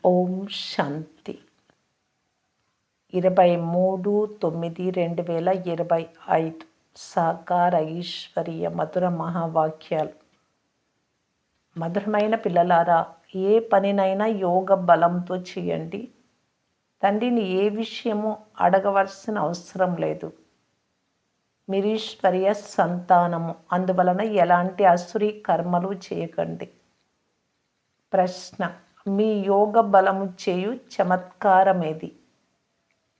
ఓం శాంతి 23/9/2025 సాకార ఈశ్వరీయ మధుర మహావాక్యాలు. మధురమైన పిల్లలారా, ఏ పనినైనా యోగ బలంతో చేయండి. తండ్రిని ఏ విషయము అడగవలసిన అవసరం లేదు. మీరీశ్వరీయ సంతానము, అందువలన ఎలాంటి అసురీ కర్మలు చేయకండి. ప్రశ్న: మీ యోగ బలము చేయు చమత్కారమేది?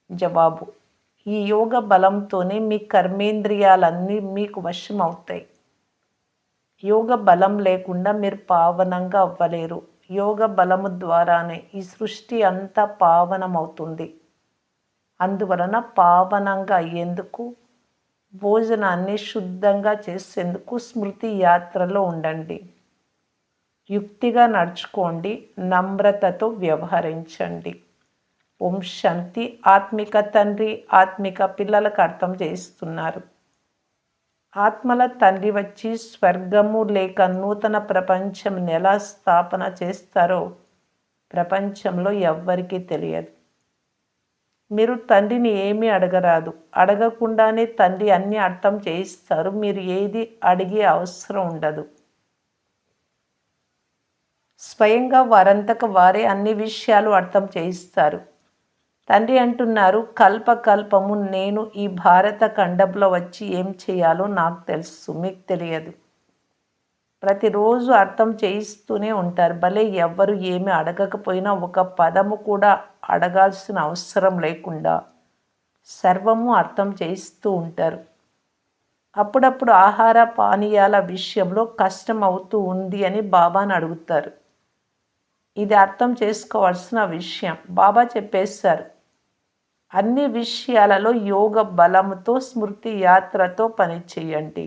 జవాబు: ఈ యోగ బలంతోనే మీ కర్మేంద్రియాలన్నీ మీకు వశం అవుతాయి. యోగ బలం లేకుండా మీరు పావనంగా అవ్వలేరు. యోగ బలము ద్వారానే ఈ సృష్టి అంతా పావనమవుతుంది. అందువలన పావనంగా అయ్యేందుకు, భోజనాన్ని శుద్ధంగా చేసేందుకు స్మృతి యాత్రలో ఉండండి. యుక్తిగా నడుచుకోండి, నమ్రతతో వ్యవహరించండి. ఓం శాంతి. ఆత్మిక తండ్రి ఆత్మిక పిల్లలకు అర్థం చేస్తున్నారు. ఆత్మల తండ్రి వచ్చి స్వర్గము లేక నూతన ప్రపంచం ఎలా స్థాపన చేస్తారో ప్రపంచంలో ఎవ్వరికీ తెలియదు. మీరు తండ్రిని ఏమీ అడగరాదు. అడగకుండానే తండ్రి అన్ని అర్థం చేయిస్తారు. మీరు ఏది అడిగే అవసరం ఉండదు. స్వయంగా వారంతకు వారే అన్ని విషయాలు అర్థం చేయిస్తారు. తండ్రి అంటున్నారు, కల్పకల్పము నేను ఈ భారత ఖండంలో వచ్చి ఏం చేయాలో నాకు తెలుసు, మీకు తెలియదు. ప్రతిరోజు అర్థం చేయిస్తూనే ఉంటారు. భలే ఎవ్వరు ఏమి అడగకపోయినా ఒక పదము కూడా అడగాల్సిన అవసరం లేకుండా సర్వము అర్థం చేయిస్తూ ఉంటారు. అప్పుడప్పుడు ఆహార పానీయాల విషయంలో కష్టం అవుతూ ఉంది అని బాబాను అడుగుతారు. ఇది అర్థం చేసుకోవాల్సిన విషయం. బాబా చెప్పేశారు, అన్ని విషయాలలో యోగ బలముతో స్మృతి యాత్రతో పనిచేయండి.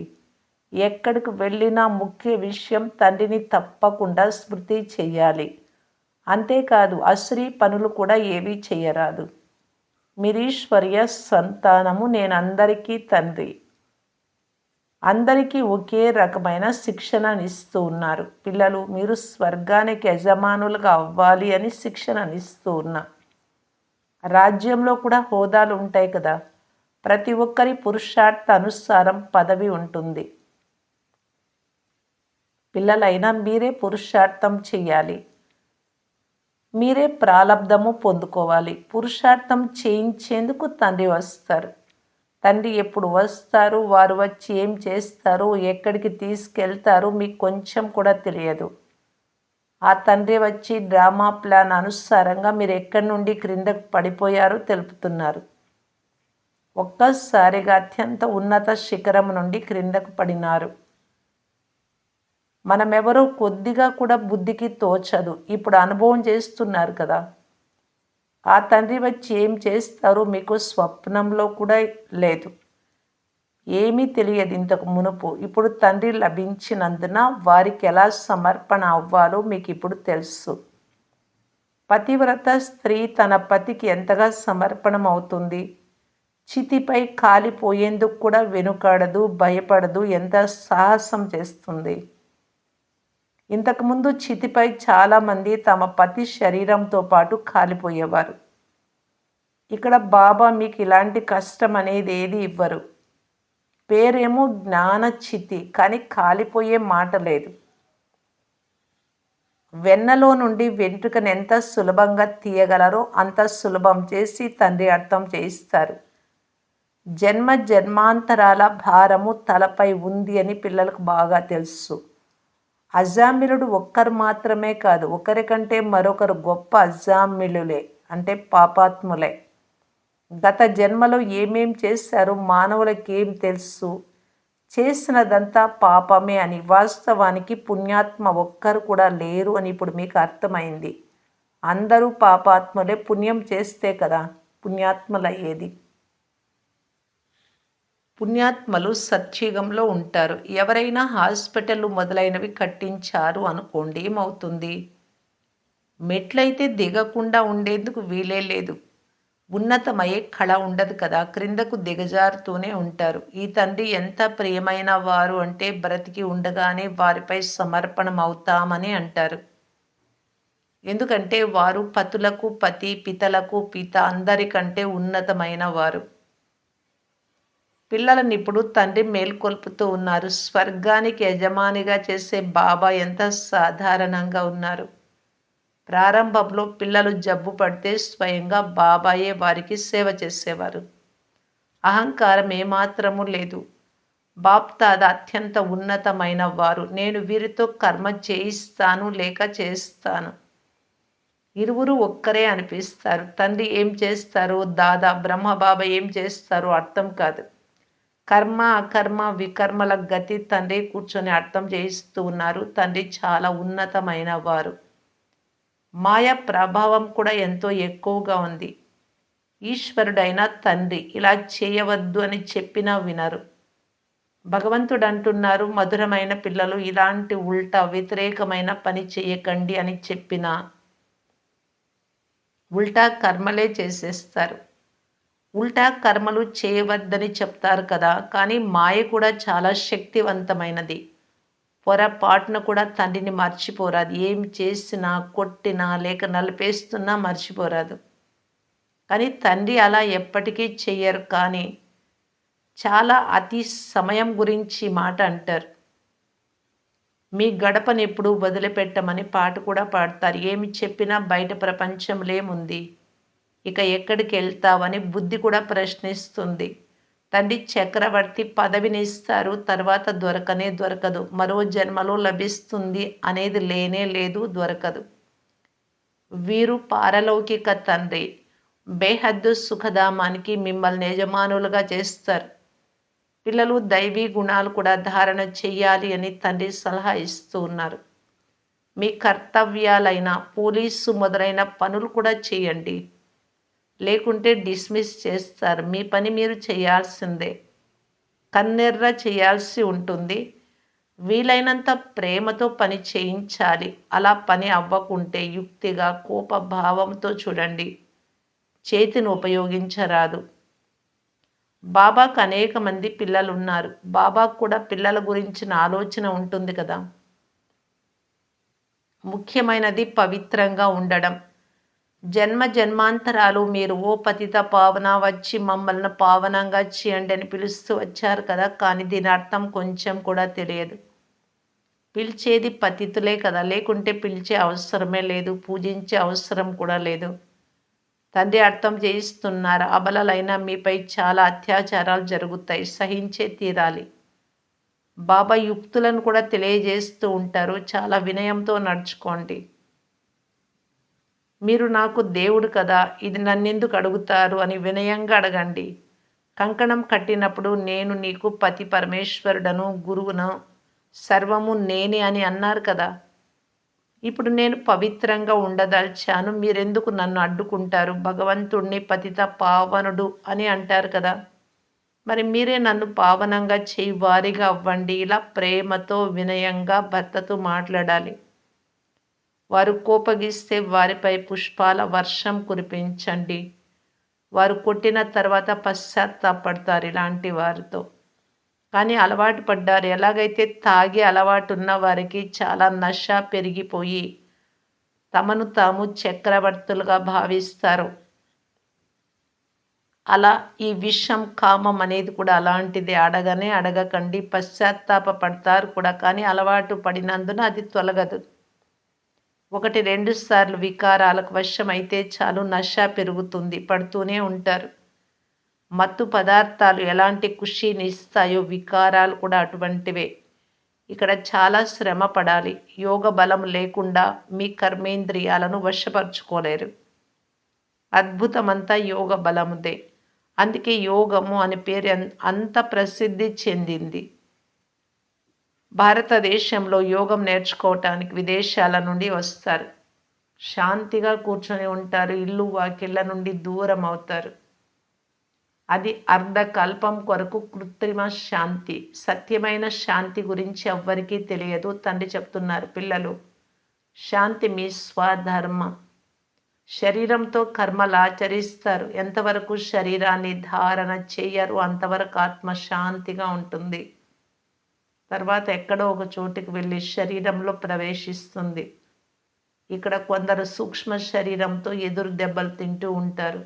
ఎక్కడికి వెళ్ళినా ముఖ్య విషయం తండ్రిని తప్పకుండా స్మృతి చేయాలి. అంతేకాదు అసురీ పనులు కూడా ఏవీ చేయరాదు. మీరీశ్వరీయ సంతానము. నేనందరికీ తండ్రి. అందరికీ ఒకే రకమైన శిక్షణనిస్తూ ఉన్నారు. పిల్లలు, మీరు స్వర్గానికి యజమానులుగా అవ్వాలి అని శిక్షణనిస్తూ ఉన్నా. రాజ్యంలో కూడా హోదాలు ఉంటాయి కదా. ప్రతి ఒక్కరి పురుషార్థ అనుసారం పదవి ఉంటుంది. పిల్లలైనా మీరే పురుషార్థం చెయ్యాలి. మీరే ప్రాలబ్ధము పొందుకోవాలి. పురుషార్థం చేయించేందుకు తండ్రి వస్తారు. తండ్రి ఎప్పుడు వస్తారు, వారు వచ్చి ఏం చేస్తారు, ఎక్కడికి తీసుకెళ్తారు మీకు కొంచెం కూడా తెలియదు. ఆ తండ్రి వచ్చి డ్రామా ప్లాన్ అనుసారంగా మీరు ఎక్కడి నుండి క్రిందకు పడిపోయారో తెలుపుతున్నారు. ఒక్కసారిగా అత్యంత ఉన్నత శిఖరం నుండి క్రిందకు పడినారు. మనమెవరో కొద్దిగా కూడా బుద్ధికి తోచదు. ఇప్పుడు అనుభవం చేస్తున్నారు కదా. ఆ తండ్రి వచ్చి ఏం చేస్తారో మీకు స్వప్నంలో కూడా లేదు. ఏమీ తెలియదు ఇంతకు మునుపు. ఇప్పుడు తండ్రి లభించినందున వారికి ఎలా సమర్పణ అవ్వాలో మీకు ఇప్పుడు తెలుసు. పతివ్రత స్త్రీ తన పతికి ఎంతగా సమర్పణం అవుతుంది. చితిపై కాలిపోయేందుకు కూడా వెనుకాడదు, భయపడదు, ఎంత సాహసం చేస్తుంది. ఇంతకుముందు చితిపై చాలామంది తమ పతి శరీరంతో పాటు కాలిపోయేవారు. ఇక్కడ బాబా మీకు ఇలాంటి కష్టం అనేది ఏది ఇవ్వరు. పేరేమో జ్ఞానచితి, కానీ కాలిపోయే మాట లేదు. వెన్నలో నుండి వెంట్రుకను ఎంత సులభంగా తీయగలరో అంత సులభం చేసి తండ్రి అర్థం చేయిస్తారు. జన్మ జన్మాంతరాల భారము తలపై ఉంది అని పిల్లలకు బాగా తెలుసు. అజామిలుడు ఒక్కరు మాత్రమే కాదు, ఒకరికంటే మరొకరు గొప్ప అజామిలులే, అంటే పాపాత్ములే. గత జన్మలో ఏమేం చేశారో మానవులకి ఏం తెలుసు. చేసినదంతా పాపమే అని. వాస్తవానికి పుణ్యాత్మ ఒక్కరు కూడా లేరు అని ఇప్పుడు మీకు అర్థమైంది. అందరూ పాపాత్ములే. పుణ్యం చేస్తే కదా పుణ్యాత్మలయ్యేది. పుణ్యాత్మలు సత్యుగంలో ఉంటారు. ఎవరైనా హాస్పిటల్ మొదలైనవి కట్టించారు అనుకోండి, ఏమవుతుంది? మెట్లయితే దిగకుండా ఉండేందుకు వీలే లేదు. ఉన్నతమయ్యే కళ ఉండదు కదా, క్రిందకు దిగజారుతూనే ఉంటారు. ఈ తండ్రి ఎంత ప్రియమైన వారు అంటే బ్రతికి ఉండగానే వారిపై సమర్పణం అవుతామని అంటారు. ఎందుకంటే వారు పతులకు పతి, పితలకు పిత అందరికంటే ఉన్నతమైన వారు. పిల్లలను ఇప్పుడు తండ్రి మేల్కొల్పుతూ ఉన్నారు. స్వర్గానికి యజమానిగా చేసే బాబా ఎంత సాధారణంగా ఉన్నారు. ప్రారంభంలో పిల్లలు జబ్బు పడితే స్వయంగా బాబాయే వారికి సేవ చేసేవారు. అహంకారం ఏమాత్రము లేదు. బాప్దాద అత్యంత ఉన్నతమైన వారు. నేను వీరితో కర్మ చేయిస్తాను లేక చేస్తాను. ఇరువురు ఒక్కరే అనిపిస్తారు. తండ్రి ఏం చేస్తారు, దాదా బ్రహ్మబాబా ఏం చేస్తారో అర్థం కాదు. కర్మ అకర్మ వికర్మల గతి తండ్రి కూర్చొని అర్థం చేయిస్తూ ఉన్నారు. తండ్రి చాలా ఉన్నతమైన వారు. మాయ ప్రభావం కూడా ఎంతో ఎక్కువగా ఉంది. ఈశ్వరుడైన తండ్రి ఇలా చేయవద్దు అని చెప్పినా వినరు. భగవంతుడు అంటున్నారు, మధురమైన పిల్లలు ఇలాంటి ఉల్టా వ్యతిరేకమైన పని చేయకండి అని చెప్పినా ఉల్టా కర్మలే చేసేస్తారు. ఉల్టా కర్మలు చేయవద్దని చెప్తారు కదా, కానీ మాయ కూడా చాలా శక్తివంతమైనది. పొరపాటున కూడా తండ్రిని మర్చిపోరాదు. ఏం చేసినా కొట్టినా లేక నలిపేస్తున్నా మర్చిపోరాదు. కానీ తండ్రి అలా ఎప్పటికీ చెయ్యరు. కానీ చాలా అతి సమయం గురించి మాట అంటారు. మీ గడపని ఎప్పుడు వదిలిపెట్టమని పాట కూడా పాడతారు. ఏమి చెప్పినా బయట ప్రపంచంలేముంది, ఇక ఎక్కడికి వెళ్తావని బుద్ధి కూడా ప్రశ్నిస్తుంది. తండ్రి చక్రవర్తి పదవిని ఇస్తారు, తర్వాత దొరకనే దొరకదు. మరో జన్మలో లభిస్తుంది అనేది లేనే లేదు, దొరకదు. వీరు పారలౌకిక తండ్రి. బేహద్దు సుఖధామానికి మిమ్మల్ని యజమానులుగా చేస్తారు. పిల్లలు దైవీ గుణాలు కూడా ధారణ చెయ్యాలి అని తండ్రి సలహా ఇస్తూ ఉన్నారు. మీ కర్తవ్యాలైన పోలీసు మొదలైన పనులు కూడా చేయండి, లేకుంటే డిస్మిస్ చేస్తారు. మీ పని మీరు చేయాల్సిందే. కన్నెర్ర చేయాల్సి ఉంటుంది. వీలైనంత ప్రేమతో పని చేయించాలి. అలా పని అవ్వకుంటే యుక్తిగా కోపభావంతో చూడండి. చేతిని ఉపయోగించరాదు. బాబాకు అనేక మంది పిల్లలు ఉన్నారు. బాబాకు కూడా పిల్లల గురించిన ఆలోచన ఉంటుంది కదా. ముఖ్యమైనది పవిత్రంగా ఉండడం. జన్మ జన్మాంతరాలు మీరు ఓ పతిత పావన వచ్చి మమ్మల్ని పావనంగా చేయండి అని పిలుస్తూ వచ్చారు కదా, కానీ దీని అర్థం కొంచెం కూడా తెలియదు. పిలిచేది పతితులే కదా, లేకుంటే పిలిచే అవసరమే లేదు, పూజించే అవసరం కూడా లేదు. తండ్రి అర్థం చేయిస్తున్నారు, అబలలైన మీపై చాలా అత్యాచారాలు జరుగుతాయి, సహించే తీరాలి. బాబా యుక్తులను కూడా తెలియజేస్తూ ఉంటారు, చాలా వినయంతో నడుచుకోండి. మీరు నాకు దేవుడు కదా, ఇది నన్నెందుకు అడుగుతారు అని వినయంగా అడగండి. కంకణం కట్టినప్పుడు నేను నీకు పతి పరమేశ్వరుడను, గురువును, సర్వము నేనే అని అన్నారు కదా. ఇప్పుడు నేను పవిత్రంగా ఉండదలిచాను, మీరెందుకు నన్ను అడ్డుకుంటారు? భగవంతుణ్ణి పతిత పావనుడు అని అంటారు కదా, మరి మీరే నన్ను పావనంగా చేయి వారిగా అవ్వండి. ఇలా ప్రేమతో వినయంగా భర్తతో మాట్లాడాలి. వారు కోపగిస్తే వారిపై పుష్పాల వర్షం కురిపించండి. వారు కొట్టిన తర్వాత పశ్చాత్తాపడతారు ఇలాంటి వారితో. కానీ అలవాటు పడ్డారు. ఎలాగైతే తాగే అలవాటు ఉన్న వారికి చాలా నష పెరిగిపోయి తమను తాము చక్రవర్తులుగా భావిస్తారు. అలా ఈ విషం కామం అనేది కూడా అలాంటిది. అడగనే అడగకండి, పశ్చాత్తాప పడతారు కూడా, కానీ అలవాటు పడినందున అది తొలగదు. 1-2 సార్లు వికారాలకు వశమైతే చాలు, నష పెరుగుతుంది, పడుతూనే ఉంటారు. మత్తు పదార్థాలు ఎలాంటి ఖుషీని ఇస్తాయో వికారాలు కూడా అటువంటివే. ఇక్కడ చాలా శ్రమ పడాలి. యోగ బలం లేకుండా మీ కర్మేంద్రియాలను వశపరుచుకోలేరు. అద్భుతమంతా యోగ బలముదే. అందుకే యోగము అనే పేరు అంత ప్రసిద్ధి చెందింది. భారతదేశంలో యోగం నేర్చుకోవటానికి విదేశాల నుండి వస్తారు. శాంతిగా కూర్చొని ఉంటారు, ఇల్లు వాకిళ్ళ నుండి దూరం అవుతారు. అది అర్ధకల్పం కొరకు కృత్రిమ శాంతి. సత్యమైన శాంతి గురించి ఎవ్వరికీ తెలియదు. తండ్రి చెప్తున్నారు, పిల్లలు, శాంతి మీ స్వధర్మం. శరీరంతో కర్మలు ఆచరిస్తారు. ఎంతవరకు శరీరాన్ని ధారణ చేయరు అంతవరకు ఆత్మ శాంతిగా ఉంటుంది. తర్వాత ఎక్కడో ఒక చోటుకు వెళ్ళి శరీరంలో ప్రవేశిస్తుంది. ఇక్కడ కొందరు సూక్ష్మ శరీరంతో ఎదురు దెబ్బలు తింటూ ఉంటారు.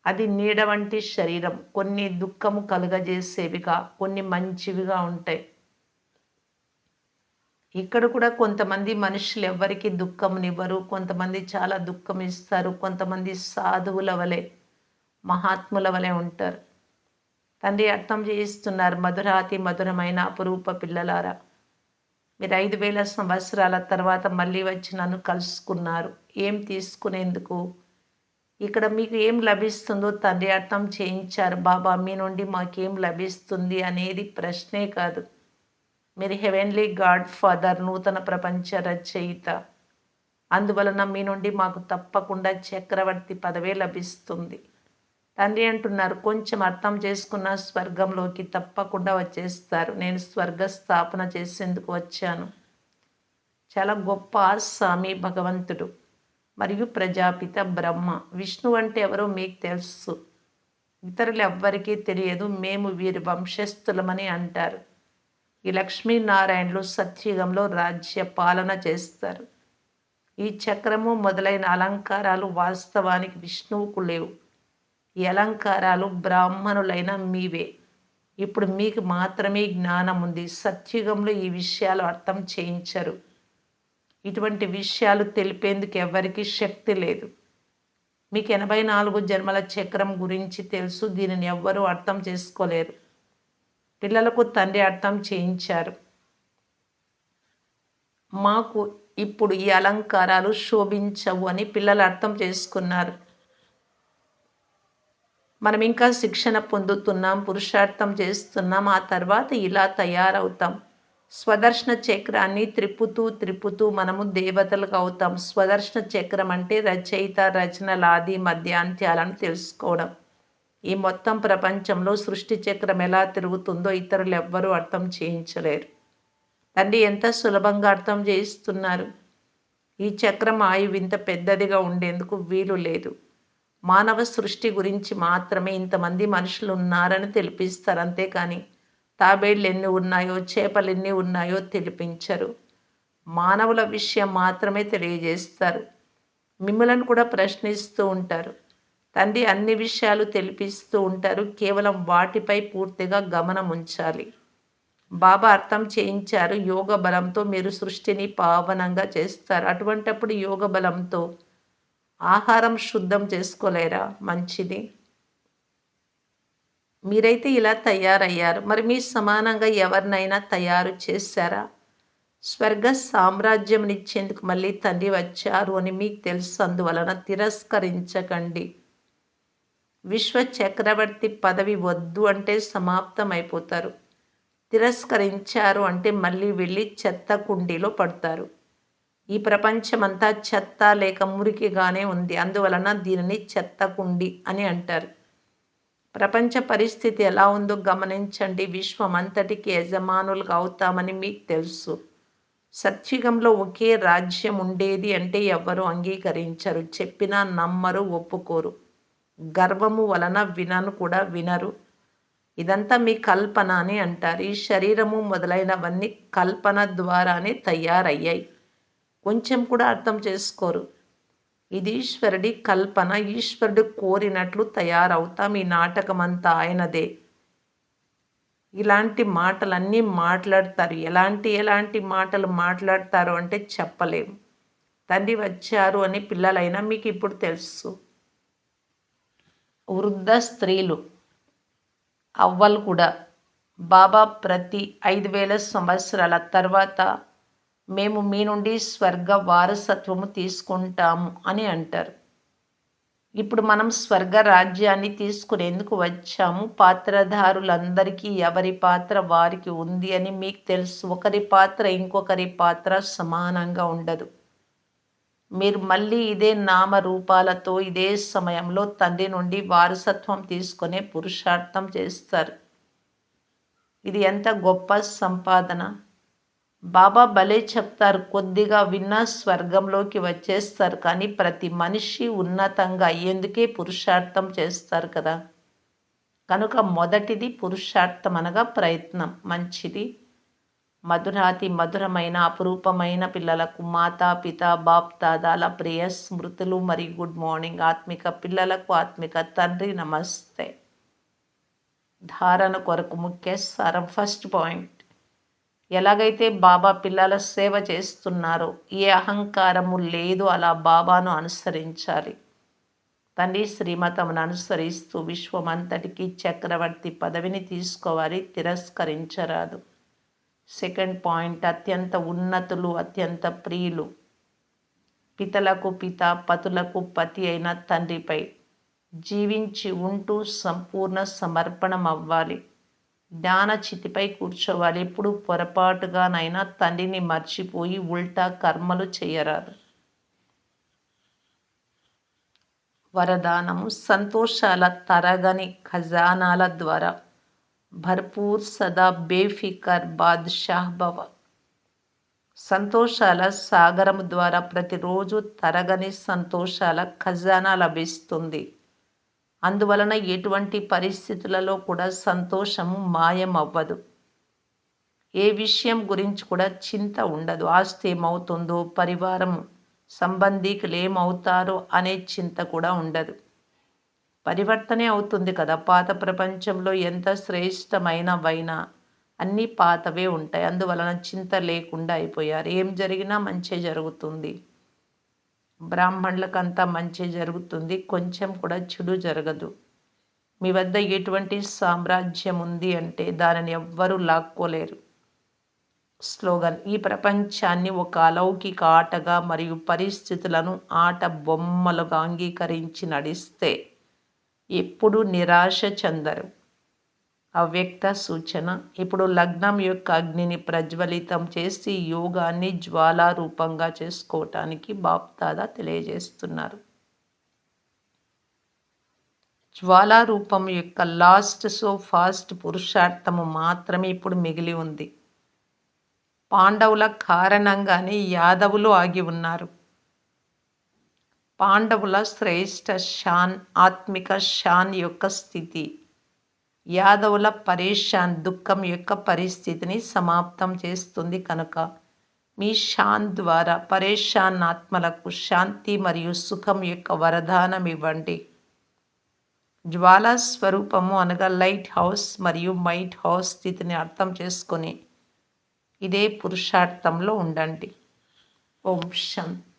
అది నీడ వంటి శరీరం. కొన్ని దుఃఖము కలుగజేసేవిగా, కొన్ని మంచివిగా ఉంటాయి. ఇక్కడ కూడా కొంతమంది మనుషులు ఎవ్వరికి దుఃఖమునివ్వరు. కొంతమంది చాలా దుఃఖం ఇస్తారు. కొంతమంది సాధువుల వలె, మహాత్ముల వలె ఉంటారు. తండ్రి అర్థం చేయిస్తున్నారు, మధురాతి మధురమైన అపురూప పిల్లలారా, మీరు 5,000 సంవత్సరాల తర్వాత మళ్ళీ వచ్చి నన్ను కలుసుకున్నారు. ఏం తీసుకునేందుకు? ఇక్కడ మీకు ఏం లభిస్తుందో తండ్రి అర్థం చేయించారు. బాబా మీ నుండి మాకేం లభిస్తుంది అనేది ప్రశ్నే కాదు. మీరు హెవెన్లీ గాడ్ ఫాదర్, నూతన ప్రపంచ రచయిత. అందువలన మీ నుండి మాకు తప్పకుండా చక్రవర్తి పదవే లభిస్తుంది. తండ్రి అంటున్నారు, కొంచెం అర్థం చేసుకున్న స్వర్గంలోకి తప్పకుండా వచ్చేస్తారు. నేను స్వర్గ స్థాపన చేసేందుకు వచ్చాను. చాలా గొప్ప స్వామి భగవంతుడు మరియు ప్రజాపిత బ్రహ్మ. విష్ణు అంటే ఎవరో మీకు తెలుసు, ఇతరులు ఎవ్వరికీ తెలియదు. మేము వీరి వంశస్థులమని అంటారు. ఈ లక్ష్మీనారాయణులు సత్యుగంలో రాజ్య పాలన చేస్తారు. ఈ చక్రము మొదలైన అలంకారాలు వాస్తవానికి విష్ణువుకు లేవు. ఈ అలంకారాలు బ్రాహ్మణులైన మీవే. ఇప్పుడు మీకు మాత్రమే జ్ఞానం ఉంది. సత్యుగంలో ఈ విషయాలు అర్థం చేయించరు. ఇటువంటి విషయాలు తెలిపేందుకు ఎవరికీ శక్తి లేదు. మీకు 84 జన్మల చక్రం గురించి తెలుసు. దీనిని ఎవ్వరూ అర్థం చేసుకోలేరు. పిల్లలకు తండ్రి అర్థం చేయించారు. మాకు ఇప్పుడు ఈ అలంకారాలు శోభించవు అని పిల్లలు అర్థం చేసుకున్నారు. మనం ఇంకా శిక్షణ పొందుతున్నాం, పురుషార్థం చేస్తున్నాం. ఆ తర్వాత ఇలా తయారవుతాం. స్వదర్శన చక్రాన్ని త్రిప్పుతూ మనము దేవతలకు అవుతాం. స్వదర్శన చక్రం అంటే రచయిత, రచనల ఆది మధ్యాంత్యాలను తెలుసుకోవడం. ఈ మొత్తం ప్రపంచంలో సృష్టి చక్రం ఎలా తిరుగుతుందో ఇతరులు ఎవ్వరూ అర్థం చేయించలేరు. తండ్రి ఎంత సులభంగా అర్థం చేయిస్తున్నారు. ఈ చక్రం ఆయువు ఇంత పెద్దదిగా ఉండేందుకు వీలు లేదు. మానవ సృష్టి గురించి మాత్రమే ఇంతమంది మనుషులు ఉన్నారని తెలిపిస్తారు. అంతేకాని తాబేళ్లు ఎన్ని ఉన్నాయో, చేపలు ఎన్ని ఉన్నాయో తెలిపించరు. మానవుల విషయం మాత్రమే తెలియజేస్తారు. మిమ్మలను కూడా ప్రశ్నిస్తూ ఉంటారు. తండ్రి అన్ని విషయాలు తెలిపిస్తూ ఉంటారు. కేవలం వాటిపై పూర్తిగా గమనం ఉంచాలి. బాబా అర్థం చేయించారు, యోగ బలంతో మీరు సృష్టిని పావనంగా చేస్తారు. అటువంటప్పుడు యోగ బలంతో ఆహారం శుద్ధం చేసుకోలేరా? మంచిది. మీరైతే ఇలా తయారయ్యారు. మరి మీ సమానంగా ఎవరినైనా తయారు చేశారా? స్వర్గ సామ్రాజ్యంనిచ్చేందుకు మళ్ళీ తండ్రి వచ్చారు అని మీకు తెలుసు. అందువలన తిరస్కరించకండి. విశ్వ చక్రవర్తి పదవి వద్దు అంటే సమాప్తం అయిపోతారు. తిరస్కరించారు అంటే మళ్ళీ వెళ్ళి చెత్త కుండీలో పడతారు. ఈ ప్రపంచమంతా చెత్త లేక మురికిగానే ఉంది. అందువలన దీనిని చెత్త కుండి అని అంటారు. ప్రపంచ పరిస్థితి ఎలా ఉందో గమనించండి. విశ్వమంతటికి యజమానులుగా అవుతామని మీకు తెలుసు. సత్యుగంలో ఒకే రాజ్యం ఉండేది అంటే ఎవ్వరూ అంగీకరించరు. చెప్పినా నమ్మరు, ఒప్పుకోరు. గర్వము వలన వినరు. ఇదంతా మీ కల్పన అని అంటారు. ఈ శరీరము మొదలైనవన్నీ కల్పన ద్వారానే తయారయ్యాయి. కొంచెం కూడా అర్థం చేసుకోరు. ఇది ఈశ్వరుడి కల్పన. ఈశ్వరుడు కోరినట్లు తయారవుతాం. ఈ నాటకమంతా ఆయనదే. ఇలాంటి మాటలన్నీ మాట్లాడతారు. ఎలాంటి మాటలు మాట్లాడతారు అంటే చెప్పలేము. తండ్రి వచ్చారు అని పిల్లలైనా మీకు ఇప్పుడు తెలుసు. వృద్ధ స్త్రీలు అవ్వలు కూడా బాబా ప్రతి 5,000 సంవత్సరాల తర్వాత మేము మీ నుండి స్వర్గ వారసత్వము తీసుకుంటాము అని అంటారు. ఇప్పుడు మనం స్వర్గ రాజ్యాన్ని తీసుకునేందుకు వచ్చాము. పాత్రధారులందరికీ ఎవరి పాత్ర వారికి ఉంది అని మీకు తెలుసు. ఒకరి పాత్ర ఇంకొకరి పాత్ర సమానంగా ఉండదు. మీరు మళ్ళీ ఇదే నామరూపాలతో ఇదే సమయంలో తండ్రి నుండి వారసత్వం తీసుకునే పురుషార్థం చేస్తారు. ఇది ఎంత గొప్ప సంపాదన. బాబా భలే చెప్తారు, కొద్దిగా విన్నా స్వర్గంలోకి వచ్చేస్తారు. కానీ ప్రతి మనిషి ఉన్నతంగా అయ్యేందుకే పురుషార్థం చేస్తారు కదా. కనుక మొదటిది పురుషార్థం అనగా ప్రయత్నం. మంచిది. మధురాతి మధురమైన అపురూపమైన పిల్లలకు మాతాపిత బాప్దాదాల ప్రియ స్మృతులు మరియు గుడ్ మార్నింగ్. ఆత్మిక పిల్లలకు ఆత్మిక తండ్రి నమస్తే. ధారణ కొరకు ముఖ్య సారం. ఫస్ట్ పాయింట్, ఎలాగైతే బాబా పిల్లల సేవ చేస్తున్నారో ఏ అహంకారము లేదు, అలా బాబాను అనుసరించాలి. తండ్రి శ్రీమతమును అనుసరిస్తూ విశ్వమంతటికి చక్రవర్తి పదవిని తీసుకోవాలి, తిరస్కరించరాదు. సెకండ్ పాయింట్, అత్యంత ఉన్నతులు, అత్యంత ప్రియులు, పితలకు పిత, పతులకు పతి అయిన తండ్రిపై జీవించి ఉంటూ సంపూర్ణ సమర్పణం అవ్వాలి. జ్ఞాన చితిపై కూర్చోవాలి. ఎప్పుడు పొరపాటుగానైనా తండ్రిని మర్చిపోయి ఉల్టా కర్మలు చేయరాదు. వరదానము, సంతోషాల తరగని ఖజానాల ద్వారా భర్పూర్ సదా బేఫికర్ బాద్షాహ్ భవ. సంతోషాల సాగరము ద్వారా ప్రతిరోజు తరగని సంతోషాల ఖజానా లభిస్తుంది. అందువలన ఎటువంటి పరిస్థితులలో కూడా సంతోషము మాయం అవ్వదు. ఏ విషయం గురించి కూడా చింత ఉండదు. ఆస్తి ఏమవుతుందో, పరివారం సంబంధీకులు ఏమవుతారో అనే చింత కూడా ఉండదు. పరివర్తనే అవుతుంది కదా. పాత ప్రపంచంలో ఎంత శ్రేష్టమైనవైనా అన్నీ పాతవే ఉంటాయి. అందువలన చింత లేకుండా అయిపోయారు. ఏం జరిగినా మంచి జరుగుతుంది. బ్రాహ్మణులకంతా మంచి జరుగుతుంది, కొంచెం కూడా చెడు జరగదు. మీ వద్ద ఎటువంటి సామ్రాజ్యం ఉంది అంటే దానిని ఎవ్వరూ లాక్కోలేరు. స్లోగన్, ఈ ప్రపంచాన్ని ఒక అలౌకిక ఆటగా మరియు పరిస్థితులను ఆట బొమ్మలుగా అంగీకరించి నడిస్తే ఎప్పుడూ నిరాశ చెందరు. అవ్యక్త సూచన, ఇప్పుడు లగ్నం యొక్క అగ్నిని ప్రజ్వలితం చేసి యోగాన్ని జ్వాలారూపంగా చేసుకోవటానికి బాప్దాదా తెలియజేస్తున్నారు. జ్వాలారూపం యొక్క లాస్ట్ సో ఫాస్ట్ పురుషార్థము మాత్రమే ఇప్పుడు మిగిలి ఉంది. పాండవుల కారణంగానే యాదవులు ఆగి ఉన్నారు. పాండవుల శ్రేష్ఠ షాన్, ఆత్మిక షాన్ యొక్క స్థితి యాదవుల పరేషాన్ దుఃఖం యొక్క పరిస్థితిని సమాప్తం చేస్తుంది. కనుక మీ షాన్ ద్వారా పరేషాన్ ఆత్మలకు శాంతి మరియు సుఖం యొక్క వరదానం ఇవ్వండి. జ్వాలా స్వరూపము అనగా లైట్ హౌస్ మరియు మైట్ హౌస్ స్థితిని అర్థం చేసుకొని ఇదే పురుషార్థంలో ఉండండి. ఓం శాంతి.